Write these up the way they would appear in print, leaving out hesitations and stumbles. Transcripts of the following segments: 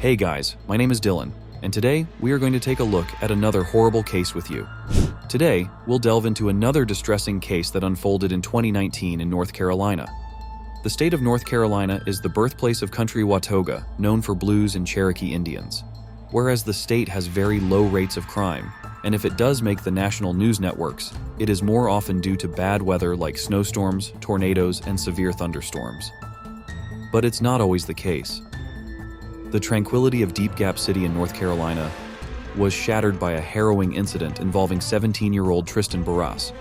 Hey guys, my name is Dylan, and today we are going to take a look at another horrible case with you. Today, we'll delve into another distressing case that unfolded in 2019 in North Carolina. The state of North Carolina is the birthplace of country Watauga, known for blues and Cherokee Indians. Whereas the state has very low rates of crime, and if it does make the national news networks, it is more often due to bad weather like snowstorms, tornadoes, and severe thunderstorms. But it's not always the case. The tranquility of Deep Gap City in North Carolina was shattered by a harrowing incident involving 17-year-old Tristan Borase.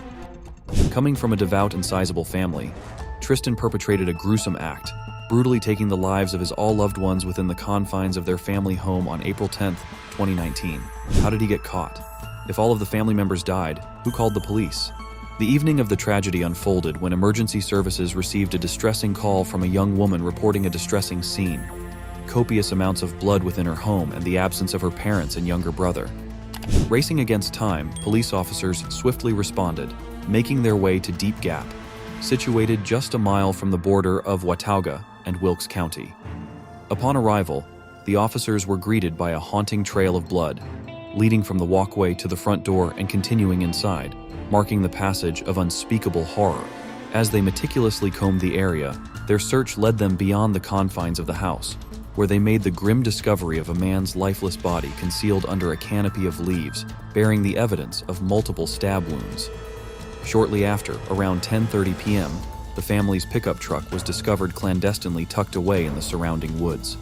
Coming from a devout and sizable family, Tristan perpetrated a gruesome act, brutally taking the lives of his all-loved ones within the confines of their family home on April 10, 2019. How did he get caught? If all of the family members died, who called the police? The evening of the tragedy unfolded when emergency services received a distressing call from a young woman reporting a distressing scene. Copious amounts of blood within her home and the absence of her parents and younger brother. Racing against time, police officers swiftly responded, making their way to Deep Gap, situated just a mile from the border of Watauga and Wilkes County. Upon arrival, the officers were greeted by a haunting trail of blood, leading from the walkway to the front door and continuing inside, marking the passage of unspeakable horror. As they meticulously combed the area, their search led them beyond the confines of the house, where they made the grim discovery of a man's lifeless body concealed under a canopy of leaves, bearing the evidence of multiple stab wounds. Shortly after, around 10:30 p.m., the family's pickup truck was discovered clandestinely tucked away in the surrounding woods.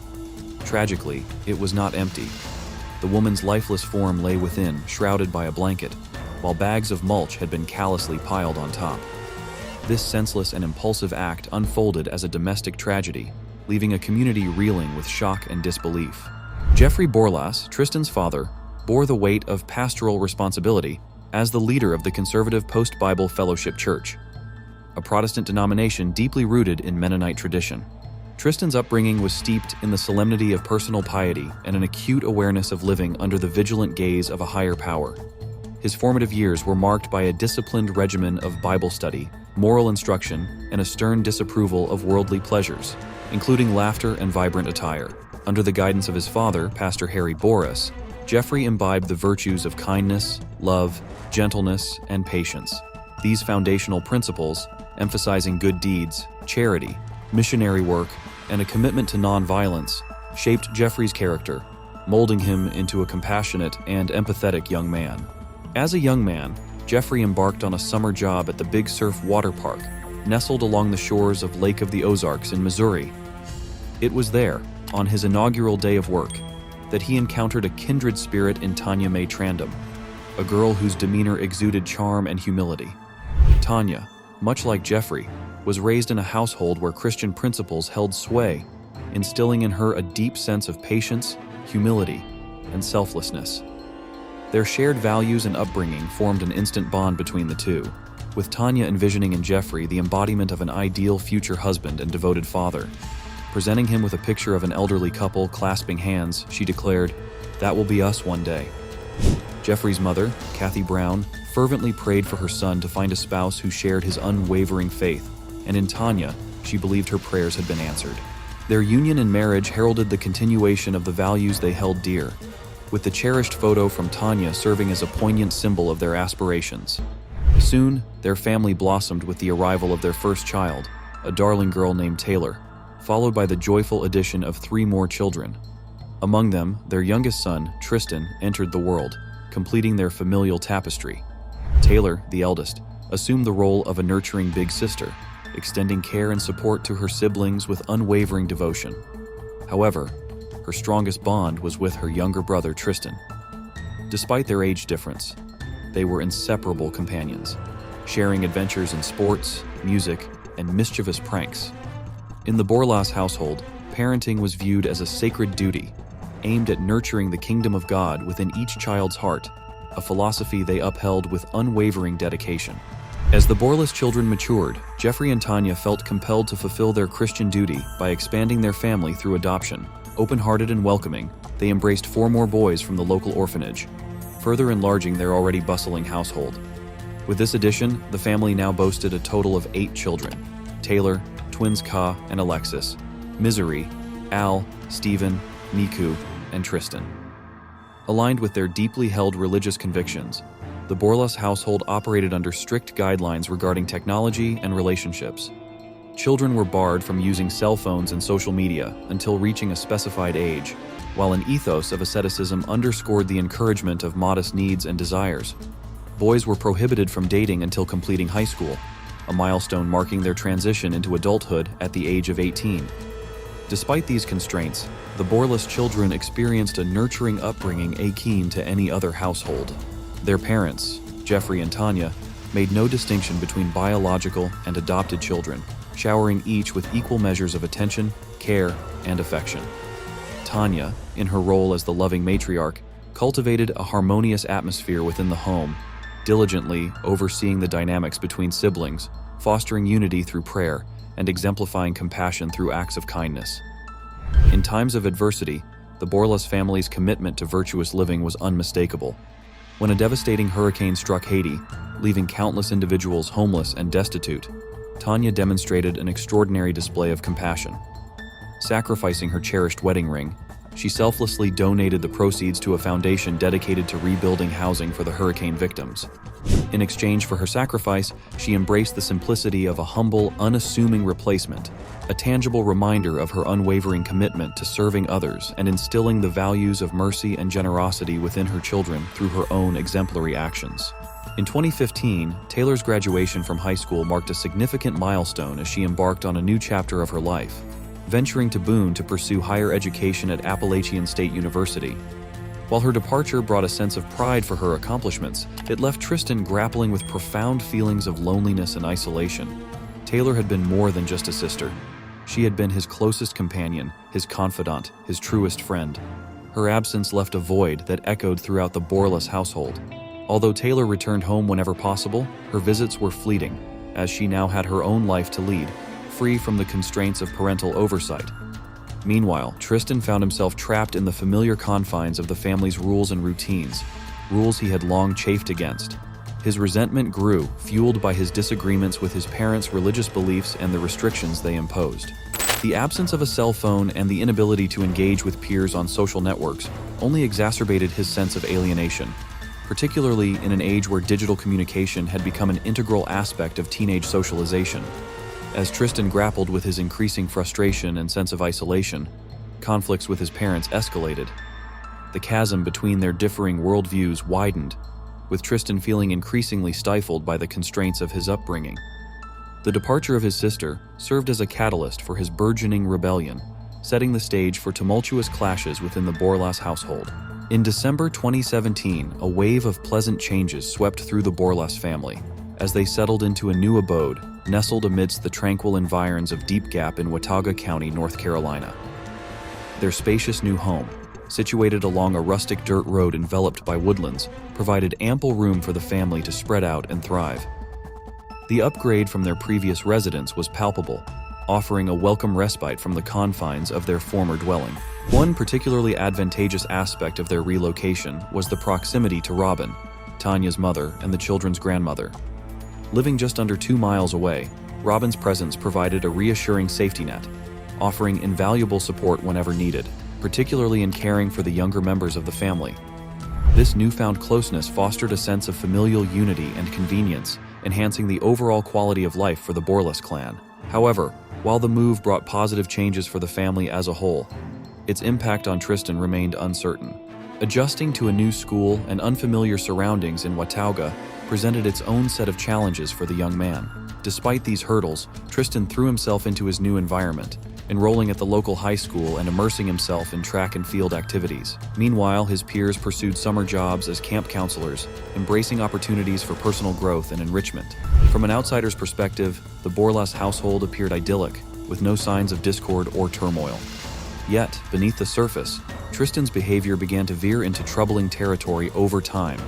Tragically, it was not empty. The woman's lifeless form lay within, shrouded by a blanket, while bags of mulch had been callously piled on top. This senseless and impulsive act unfolded as a domestic tragedy, leaving a community reeling with shock and disbelief. Cherokee Borase, Tristan's father, bore the weight of pastoral responsibility as the leader of the conservative Post-Bible Fellowship Church, a Protestant denomination deeply rooted in Mennonite tradition. Tristan's upbringing was steeped in the solemnity of personal piety and an acute awareness of living under the vigilant gaze of a higher power. His formative years were marked by a disciplined regimen of Bible study, moral instruction, and a stern disapproval of worldly pleasures, including laughter and vibrant attire. Under the guidance of his father, Pastor Harry Borase, Jeffrey imbibed the virtues of kindness, love, gentleness, and patience. These foundational principles, emphasizing good deeds, charity, missionary work, and a commitment to nonviolence, shaped Jeffrey's character, molding him into a compassionate and empathetic young man. As a young man, Jeffrey embarked on a summer job at the Big Surf Water Park, nestled along the shores of Lake of the Ozarks in Missouri. It was there, on his inaugural day of work, that he encountered a kindred spirit in Tanya Mae Trandom, a girl whose demeanor exuded charm and humility. Tanya, much like Jeffrey, was raised in a household where Christian principles held sway, instilling in her a deep sense of patience, humility, and selflessness. Their shared values and upbringing formed an instant bond between the two, with Tanya envisioning in Jeffrey the embodiment of an ideal future husband and devoted father. Presenting him with a picture of an elderly couple clasping hands, she declared, "That will be us one day." Jeffrey's mother, Kathy Brown, fervently prayed for her son to find a spouse who shared his unwavering faith, and in Tanya, she believed her prayers had been answered. Their union and marriage heralded the continuation of the values they held dear, with the cherished photo from Tanya serving as a poignant symbol of their aspirations. Soon, their family blossomed with the arrival of their first child, a darling girl named Taylor, followed by the joyful addition of 3 more children. Among them, their youngest son, Tristan, entered the world, completing their familial tapestry. Taylor, the eldest, assumed the role of a nurturing big sister, extending care and support to her siblings with unwavering devotion. However, her strongest bond was with her younger brother, Tristan. Despite their age difference, they were inseparable companions, sharing adventures in sports, music, and mischievous pranks. In the Borase household, parenting was viewed as a sacred duty, aimed at nurturing the kingdom of God within each child's heart, a philosophy they upheld with unwavering dedication. As the Borase children matured, Jeffrey and Tanya felt compelled to fulfill their Christian duty by expanding their family through adoption. Open-hearted and welcoming, they embraced 4 more boys from the local orphanage, further enlarging their already bustling household. With this addition, the family now boasted a total of 8 children: Taylor, twins Ka and Alexis, Misery, Al, Stephen, Miku, and Tristan. Aligned with their deeply held religious convictions, the Borase household operated under strict guidelines regarding technology and relationships. Children were barred from using cell phones and social media until reaching a specified age, while an ethos of asceticism underscored the encouragement of modest needs and desires. Boys were prohibited from dating until completing high school, a milestone marking their transition into adulthood at the age of 18. Despite these constraints, the Borase children experienced a nurturing upbringing akin to any other household. Their parents, Jeffrey and Tanya, made no distinction between biological and adopted children, showering each with equal measures of attention, care, and affection. Tanya, in her role as the loving matriarch, cultivated a harmonious atmosphere within the home, diligently overseeing the dynamics between siblings, fostering unity through prayer, and exemplifying compassion through acts of kindness. In times of adversity, the Borase family's commitment to virtuous living was unmistakable. When a devastating hurricane struck Haiti, leaving countless individuals homeless and destitute, Tanya demonstrated an extraordinary display of compassion. Sacrificing her cherished wedding ring, she selflessly donated the proceeds to a foundation dedicated to rebuilding housing for the hurricane victims. In exchange for her sacrifice, she embraced the simplicity of a humble, unassuming replacement, a tangible reminder of her unwavering commitment to serving others and instilling the values of mercy and generosity within her children through her own exemplary actions. In 2015, Taylor's graduation from high school marked a significant milestone as she embarked on a new chapter of her life, venturing to Boone to pursue higher education at Appalachian State University. While her departure brought a sense of pride for her accomplishments, it left Tristan grappling with profound feelings of loneliness and isolation. Taylor had been more than just a sister. She had been his closest companion, his confidant, his truest friend. Her absence left a void that echoed throughout the Borase household. Although Taylor returned home whenever possible, her visits were fleeting, as she now had her own life to lead, free from the constraints of parental oversight. Meanwhile, Tristan found himself trapped in the familiar confines of the family's rules and routines, rules he had long chafed against. His resentment grew, fueled by his disagreements with his parents' religious beliefs and the restrictions they imposed. The absence of a cell phone and the inability to engage with peers on social networks only exacerbated his sense of alienation, particularly in an age where digital communication had become an integral aspect of teenage socialization. As Tristan grappled with his increasing frustration and sense of isolation, conflicts with his parents escalated. The chasm between their differing worldviews widened, with Tristan feeling increasingly stifled by the constraints of his upbringing. The departure of his sister served as a catalyst for his burgeoning rebellion, setting the stage for tumultuous clashes within the Borase household. In December 2017, a wave of pleasant changes swept through the Borase family as they settled into a new abode, nestled amidst the tranquil environs of Deep Gap in Watauga County, North Carolina. Their spacious new home, situated along a rustic dirt road enveloped by woodlands, provided ample room for the family to spread out and thrive. The upgrade from their previous residence was palpable, offering a welcome respite from the confines of their former dwelling. One particularly advantageous aspect of their relocation was the proximity to Robin, Tanya's mother and the children's grandmother. Living just under 2 miles away, Robin's presence provided a reassuring safety net, offering invaluable support whenever needed, particularly in caring for the younger members of the family. This newfound closeness fostered a sense of familial unity and convenience, enhancing the overall quality of life for the Borase clan. However, while the move brought positive changes for the family as a whole, its impact on Tristan remained uncertain. Adjusting to a new school and unfamiliar surroundings in Watauga presented its own set of challenges for the young man. Despite these hurdles, Tristan threw himself into his new environment, enrolling at the local high school and immersing himself in track and field activities. Meanwhile, his peers pursued summer jobs as camp counselors, embracing opportunities for personal growth and enrichment. From an outsider's perspective, the Borase household appeared idyllic, with no signs of discord or turmoil. Yet, beneath the surface, Tristan's behavior began to veer into troubling territory over time.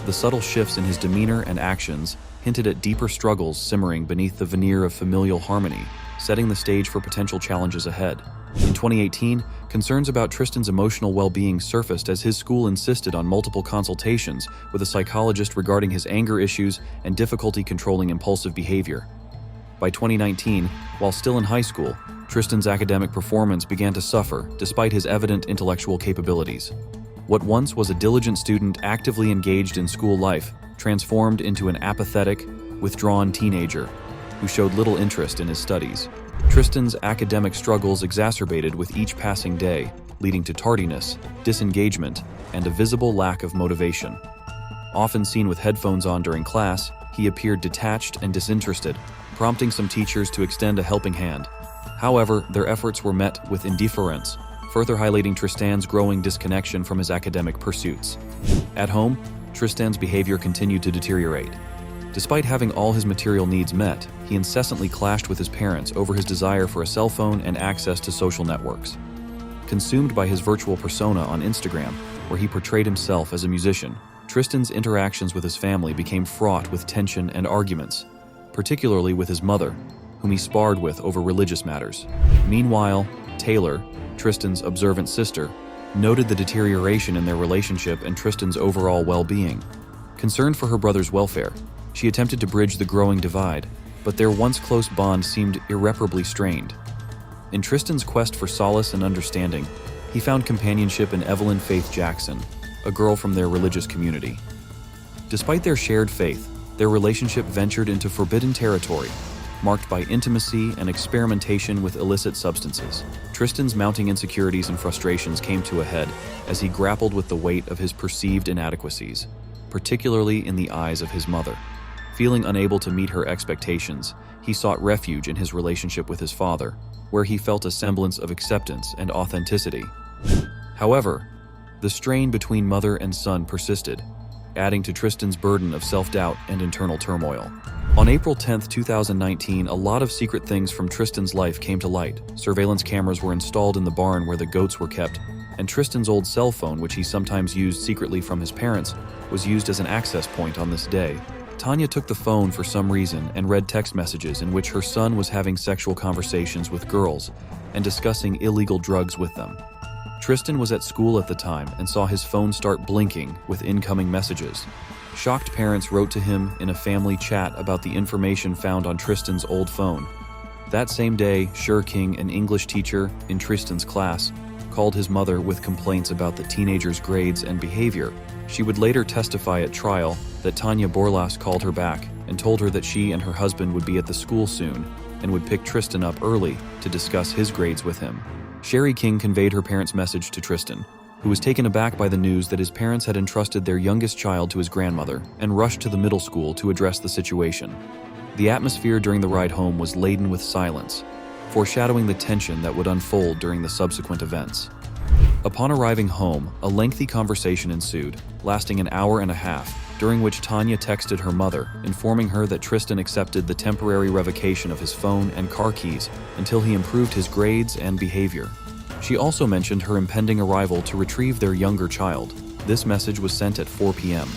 The subtle shifts in his demeanor and actions hinted at deeper struggles simmering beneath the veneer of familial harmony, setting the stage for potential challenges ahead. In 2018, concerns about Tristan's emotional well-being surfaced as his school insisted on multiple consultations with a psychologist regarding his anger issues and difficulty controlling impulsive behavior. By 2019, while still in high school, Tristan's academic performance began to suffer despite his evident intellectual capabilities. What once was a diligent student actively engaged in school life transformed into an apathetic, withdrawn teenager who showed little interest in his studies. Tristan's academic struggles exacerbated with each passing day, leading to tardiness, disengagement, and a visible lack of motivation. Often seen with headphones on during class, he appeared detached and disinterested, prompting some teachers to extend a helping hand. However, their efforts were met with indifference, further highlighting Tristan's growing disconnection from his academic pursuits. At home, Tristan's behavior continued to deteriorate. Despite having all his material needs met, he incessantly clashed with his parents over his desire for a cell phone and access to social networks. Consumed by his virtual persona on Instagram, where he portrayed himself as a musician, Tristan's interactions with his family became fraught with tension and arguments, particularly with his mother, whom he sparred with over religious matters. Meanwhile, Taylor, Tristan's observant sister, noted the deterioration in their relationship and Tristan's overall well-being. Concerned for her brother's welfare, she attempted to bridge the growing divide, but their once close bond seemed irreparably strained. In Tristan's quest for solace and understanding, he found companionship in Evelyn Faith Jackson, a girl from their religious community. Despite their shared faith, their relationship ventured into forbidden territory, marked by intimacy and experimentation with illicit substances. Tristan's mounting insecurities and frustrations came to a head as he grappled with the weight of his perceived inadequacies, particularly in the eyes of his mother. Feeling unable to meet her expectations, he sought refuge in his relationship with his father, where he felt a semblance of acceptance and authenticity. However, the strain between mother and son persisted, adding to Tristan's burden of self-doubt and internal turmoil. On April 10, 2019, a lot of secret things from Tristan's life came to light. Surveillance cameras were installed in the barn where the goats were kept, and Tristan's old cell phone, which he sometimes used secretly from his parents, was used as an access point on this day. Tanya took the phone for some reason and read text messages in which her son was having sexual conversations with girls and discussing illegal drugs with them. Tristan was at school at the time and saw his phone start blinking with incoming messages. Shocked parents wrote to him in a family chat about the information found on Tristan's old phone. That same day, Cherokee, an English teacher in Tristan's class, called his mother with complaints about the teenager's grades and behavior. She would later testify at trial that Tristan Borase called her back and told her that she and her husband would be at the school soon and would pick Tristan up early to discuss his grades with him. Cherokee conveyed her parents' message to Tristan, who was taken aback by the news that his parents had entrusted their youngest child to his grandmother and rushed to the middle school to address the situation. The atmosphere during the ride home was laden with silence, foreshadowing the tension that would unfold during the subsequent events. Upon arriving home, a lengthy conversation ensued, lasting an hour and a half, during which Tanya texted her mother, informing her that Tristan accepted the temporary revocation of his phone and car keys until he improved his grades and behavior. She also mentioned her impending arrival to retrieve their younger child. This message was sent at 4 p.m.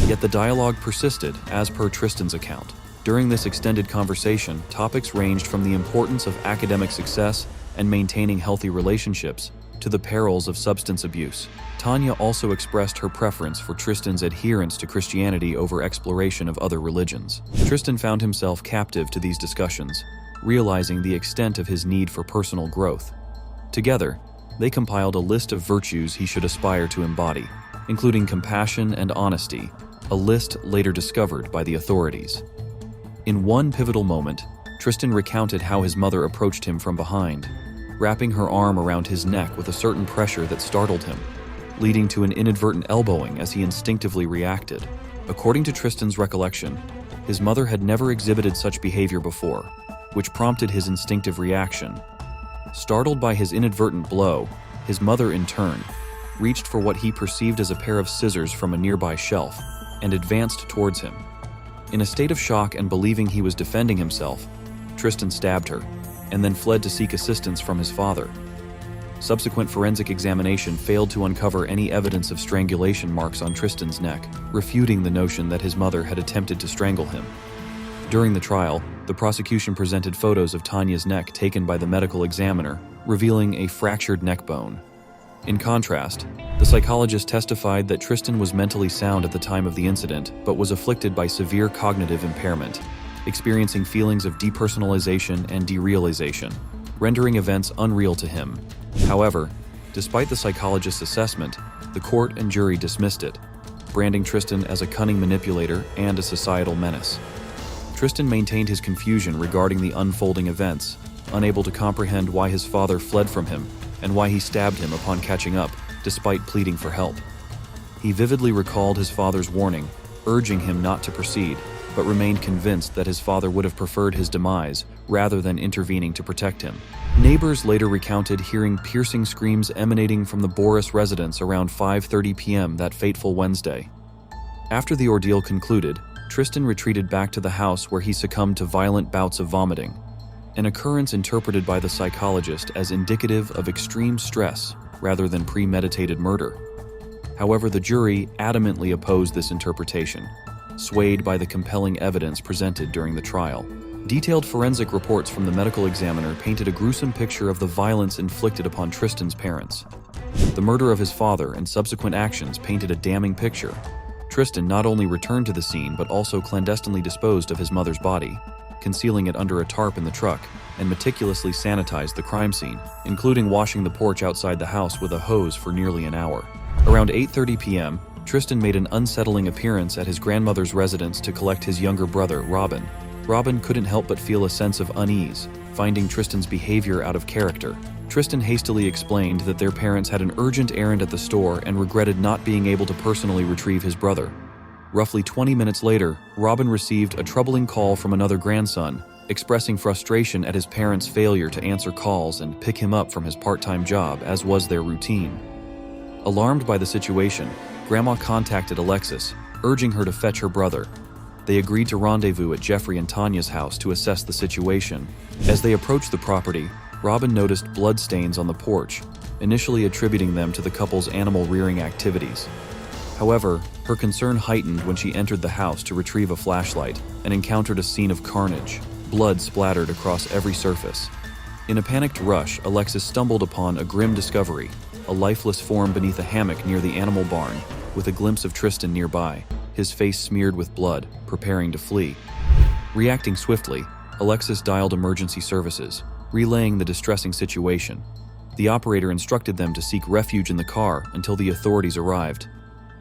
Yet the dialogue persisted, as per Tristan's account. During this extended conversation, topics ranged from the importance of academic success and maintaining healthy relationships to the perils of substance abuse. Tanya also expressed her preference for Tristan's adherence to Christianity over exploration of other religions. Tristan found himself captive to these discussions, realizing the extent of his need for personal growth. Together, they compiled a list of virtues he should aspire to embody, including compassion and honesty, a list later discovered by the authorities. In one pivotal moment, Tristan recounted how his mother approached him from behind, wrapping her arm around his neck with a certain pressure that startled him, leading to an inadvertent elbowing as he instinctively reacted. According to Tristan's recollection, his mother had never exhibited such behavior before, which prompted his instinctive reaction. Startled by his inadvertent blow, his mother, in turn, reached for what he perceived as a pair of scissors from a nearby shelf and advanced towards him. In a state of shock and believing he was defending himself, Tristan stabbed her and then fled to seek assistance from his father. Subsequent forensic examination failed to uncover any evidence of strangulation marks on Tristan's neck, refuting the notion that his mother had attempted to strangle him. During the trial, the prosecution presented photos of Tanya's neck taken by the medical examiner, revealing a fractured neck bone. In contrast, the psychologist testified that Tristan was mentally sound at the time of the incident, but was afflicted by severe cognitive impairment. experiencing feelings of depersonalization and derealization, rendering events unreal to him. However, despite the psychologist's assessment, the court and jury dismissed it, branding Tristan as a cunning manipulator and a societal menace. Tristan maintained his confusion regarding the unfolding events, unable to comprehend why his father fled from him and why he stabbed him upon catching up, despite pleading for help. He vividly recalled his father's warning, urging him not to proceed, but remained convinced that his father would have preferred his demise rather than intervening to protect him. Neighbors later recounted hearing piercing screams emanating from the Borase residence around 5:30 p.m. that fateful Wednesday. After the ordeal concluded, Tristan retreated back to the house where he succumbed to violent bouts of vomiting, an occurrence interpreted by the psychologist as indicative of extreme stress rather than premeditated murder. However, the jury adamantly opposed this interpretation, swayed by the compelling evidence presented during the trial. Detailed forensic reports from the medical examiner painted a gruesome picture of the violence inflicted upon Tristan's parents. The murder of his father and subsequent actions painted a damning picture. Tristan not only returned to the scene but also clandestinely disposed of his mother's body, concealing it under a tarp in the truck, and meticulously sanitized the crime scene, including washing the porch outside the house with a hose for nearly an hour. Around 8:30 p.m., Tristan made an unsettling appearance at his grandmother's residence to collect his younger brother, Robin. Robin couldn't help but feel a sense of unease, finding Tristan's behavior out of character. Tristan hastily explained that their parents had an urgent errand at the store and regretted not being able to personally retrieve his brother. Roughly 20 minutes later, Robin received a troubling call from another grandson, expressing frustration at his parents' failure to answer calls and pick him up from his part-time job, as was their routine. Alarmed by the situation, Grandma contacted Alexis, urging her to fetch her brother. They agreed to rendezvous at Jeffrey and Tanya's house to assess the situation. As they approached the property, Robin noticed blood stains on the porch, initially attributing them to the couple's animal rearing activities. However, her concern heightened when she entered the house to retrieve a flashlight and encountered a scene of carnage. Blood splattered across every surface. In a panicked rush, Alexis stumbled upon a grim discovery: a lifeless form beneath a hammock near the animal barn, with a glimpse of Tristan nearby, his face smeared with blood, preparing to flee. Reacting swiftly, Alexis dialed emergency services, relaying the distressing situation. The operator instructed them to seek refuge in the car until the authorities arrived.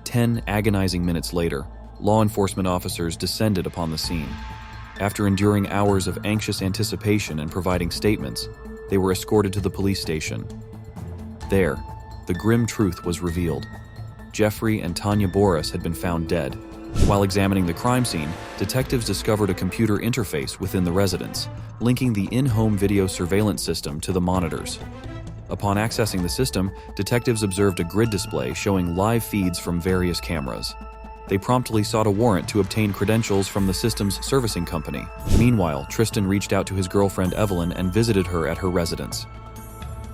10 agonizing minutes later, law enforcement officers descended upon the scene. After enduring hours of anxious anticipation and providing statements, they were escorted to the police station. There, the grim truth was revealed. Jeffrey and Tanya Borase had been found dead. While examining the crime scene, detectives discovered a computer interface within the residence, linking the in-home video surveillance system to the monitors. Upon accessing the system, detectives observed a grid display showing live feeds from various cameras. They promptly sought a warrant to obtain credentials from the system's servicing company. Meanwhile, Tristan reached out to his girlfriend Evelyn and visited her at her residence.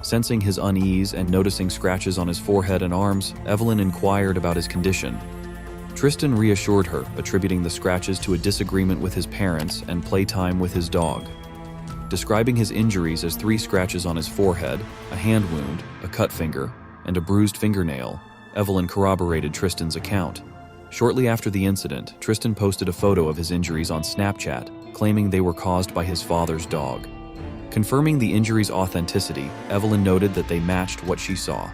Sensing his unease and noticing scratches on his forehead and arms, Evelyn inquired about his condition. Tristan reassured her, attributing the scratches to a disagreement with his parents and playtime with his dog. Describing his injuries as 3 scratches on his forehead, a hand wound, a cut finger, and a bruised fingernail, Evelyn corroborated Tristan's account. Shortly after the incident, Tristan posted a photo of his injuries on Snapchat, claiming they were caused by his father's dog. Confirming the injuries' authenticity, Evelyn noted that they matched what she saw.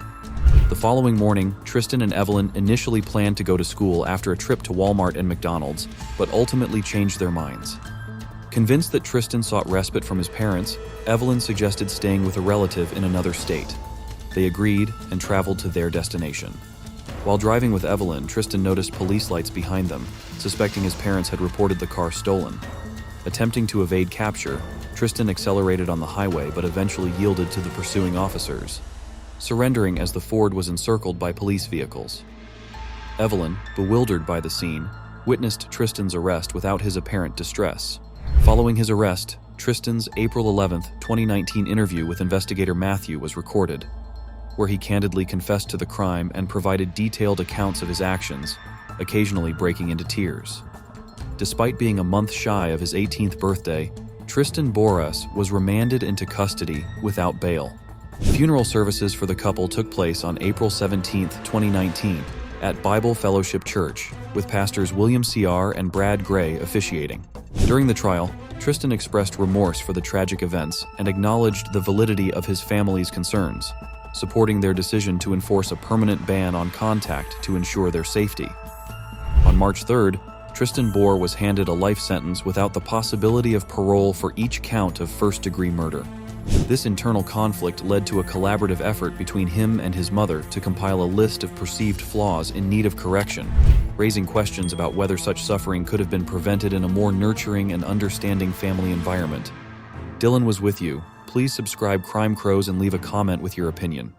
The following morning, Tristan and Evelyn initially planned to go to school after a trip to Walmart and McDonald's, but ultimately changed their minds. Convinced that Tristan sought respite from his parents, Evelyn suggested staying with a relative in another state. They agreed and traveled to their destination. While driving with Evelyn, Tristan noticed police lights behind them, suspecting his parents had reported the car stolen. Attempting to evade capture, Tristan accelerated on the highway but eventually yielded to the pursuing officers, surrendering as the Ford was encircled by police vehicles. Evelyn, bewildered by the scene, witnessed Tristan's arrest without his apparent distress. Following his arrest, Tristan's April 11, 2019 interview with investigator Matthew was recorded, where he candidly confessed to the crime and provided detailed accounts of his actions, occasionally breaking into tears. Despite being a month shy of his 18th birthday, Tristan Borase was remanded into custody without bail. Funeral services for the couple took place on April 17, 2019, at Bible Fellowship Church, with pastors William C.R. and Brad Gray officiating. During the trial, Tristan expressed remorse for the tragic events and acknowledged the validity of his family's concerns, supporting their decision to enforce a permanent ban on contact to ensure their safety. On March 3rd, Tristan Borase was handed a life sentence without the possibility of parole for each count of first-degree murder. This internal conflict led to a collaborative effort between him and his mother to compile a list of perceived flaws in need of correction, raising questions about whether such suffering could have been prevented in a more nurturing and understanding family environment. Dylan was with you. Please subscribe Crime Crows and leave a comment with your opinion.